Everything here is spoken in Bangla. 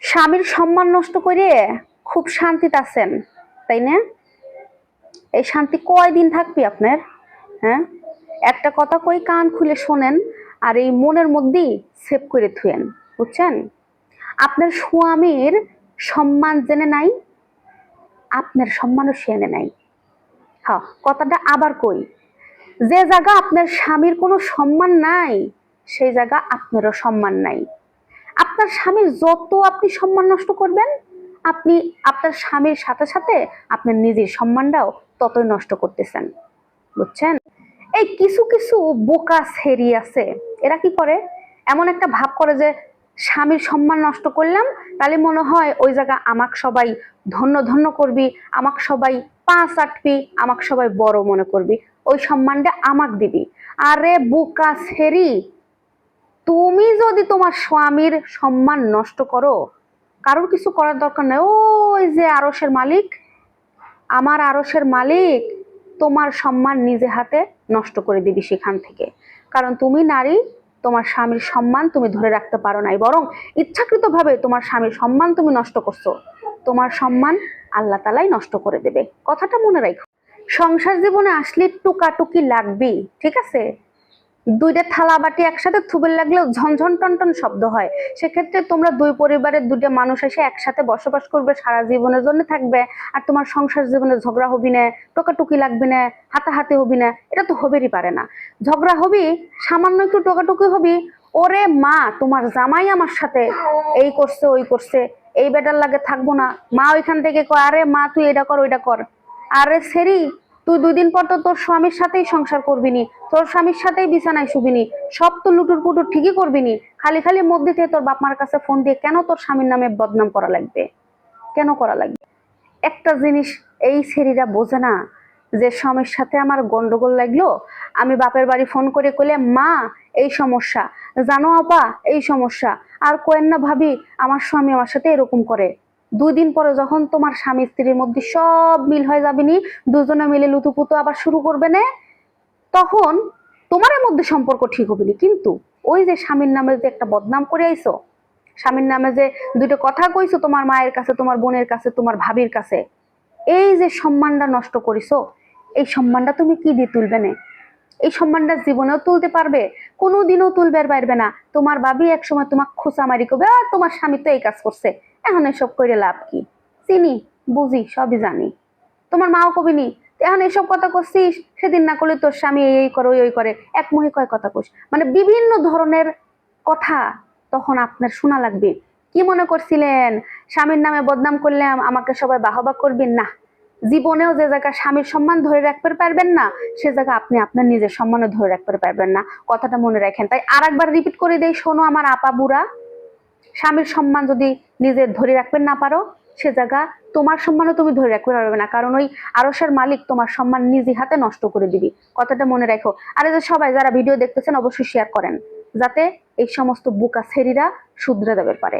স্বামীর সম্মান নষ্ট করে খুব শান্তিতে আছেন, তাই না? এই শান্তি কয়দিন থাকবে আপনার? হ্যাঁ, একটা কথা কই, কান খুলে শোনেন আর এই মনের মধ্যেই সেভ করে থুয়েন, বুঝছেন? আপনার স্বামীর সম্মান জেনে নাই, আপনার সম্মানও সে এনে নাই। হ্যাঁ, কথাটা আবার কই, যে জায়গা আপনার স্বামীর কোনো সম্মান নাই সেই জায়গা আপনারও সম্মান নাই। আপনার স্বামীর যত আপনি সম্মান নষ্ট করবেন, আপনি আপনার স্বামীর সাথে সাথে আপনার নিজের সম্মানটাও ততই নষ্ট করতেছেন, বুঝছেন? এই কিছু কিছু বোকা ছেড়ি আছে, এরা কি করে, এমন একটা ভাব করে যে স্বামীর সম্মান নষ্ট করলাম, তাহলে মনে হয় ওই জায়গা আমাকে সবাই ধন্য ধন্য করবি, আমাকে সবাই পা চাটবি, আমাকে সবাই বড় মনে করবি, ওই সম্মানটা আমাকে দিবি। আরে বোকা ছেড়ি, তুমি যদি তোমার স্বামীর সম্মান নষ্ট করো, কারোর কিছু করার দরকার নেই। ওই যে আরশের মালিক, আমার আরশের মালিক তোমার সম্মান নিজে হাতে নষ্ট করে দিবি সেখান থেকে। কারণ তুমি নারী, তোমার স্বামীর সম্মান তুমি ধরে রাখতে পারো নাই, বরং ইচ্ছাকৃতভাবে তোমার স্বামীর সম্মান তুমি নষ্ট করছো। তোমার সম্মান আল্লাহ তাআলাই নষ্ট করে দেবে, কথাটা মনে রাখো। সংসার জীবনে আসলে টুকাটুকি লাগবেই, ঠিক আছে? দুইটা থালা বাটি একসাথে থুবে লাগলেও ঝনঝন টনটন শব্দ হয়। সেক্ষেত্রে তোমরা দুই পরিবারের দুইটা মানুষ এসে একসাথে বসবাস করবে, সারা জীবনের জন্য থাকবে, আর তোমার সংসার জীবনে ঝগড়া হবি না, টোকাটুকি লাগবে না, হাতাহাতি হবি না, এটা তো হবেরই পারে না। ঝগড়া হবি, সামান্য একটু টোকাটুকি হবি, ওরে মা তোমার জামাই আমার সাথে এই করছে ওই করছে, এই বেটার লাগে থাকবো না, মা ওইখান থেকে কয় আরে মা তুই এটা কর ওইটা কর। আরে সেরি, তুই 2 দিন পর তো তোর স্বামীর সাথেই সংসার করবি নি, তোর স্বামীর সাথেই বিছানায় শুবিনি, সব তো লুটুর পুটুর ঠিকই করবি নি, খালি খালি মধ্যে থেকে তোর বাপ মার কাছে ফোন দিয়ে কেন তোর স্বামীর নামে বদনাম করা লাগবে? কেন করা লাগবে? একটা জিনিস এই ছেড়িরা বোঝে না, যে স্বামীর সাথে আমার গন্ডগোল লাগলো, আমি বাপের বাড়ি ফোন করে কইলে মা এই সমস্যা, জানো আপা এই সমস্যা, আর কোয়েন না ভাবি আমার স্বামী আমার সাথে এরকম করে। 2 দিন পরে যখন তোমার স্বামী স্ত্রীর মধ্যে সব মিল হয়ে যাবে নি, দুজনে মিলে লুতুপুতু আবার শুরু করবে না, তখন তোমার মধ্যে সম্পর্ক ঠিক হবে না। কিন্তু ওই যে স্বামীর নামে যে একটা বদনাম করে আইছো, স্বামীর নামে যে দুটো কথা কইছো তোমার মায়ের কাছে, তোমার বোনের কাছে, তোমার ভাবির কাছে, এই যে সম্মানটা নষ্ট করিছো, এই সম্মানটা তুমি কি দিয়ে তুলবে না? এই সম্মানটা জীবনেও তুলতে পারবে? কোনোদিনও তুলবে পারবে না। তোমার ভাবি একসময় তোমাকে খোঁচা মারি করবে, আর তোমার স্বামী তো এই কাজ করছে, এখন এসব করে লাভ কি? চিনি, বুঝি, সবই জানি। তোমার মাও কবিনি এখন এসব কথা করছিস, সেদিন না করলে তোর স্বামী এই করে ওই করে, এক মুহে কয় কথা কইস, মানে বিভিন্ন ধরনের কথা তখন আপনার শোনা লাগবে। কি মনে করছিলেন স্বামীর নামে বদনাম করলাম আমাকে সবাই বাহবা করবেন? না, জীবনেও যে জায়গা স্বামীর সম্মান ধরে রাখতে পারবেন না, সে জায়গা আপনি আপনার নিজের সম্মানও ধরে রাখতে পারবেন না, কথাটা মনে রাখেন। তাই আর একবার রিপিট করে দেই, শোনো আমার আপা বুড়া, স্বামীর সম্মান যদি নিজের ধরে রাখতে না পারো, সে জায়গা তোমার সম্মানও তুমি ধরে রাখতে পারবে না, কারণ ওই আরশের মালিক তোমার সম্মান নিজে হাতে নষ্ট করে দিবি, কথাটা মনে রাখো। আর এই যে সবাই যারা ভিডিও দেখতেছেন অবশ্যই শেয়ার করেন, যাতে এই সমস্ত বোকা ছেড়িরা শুধরে দেবে পারে।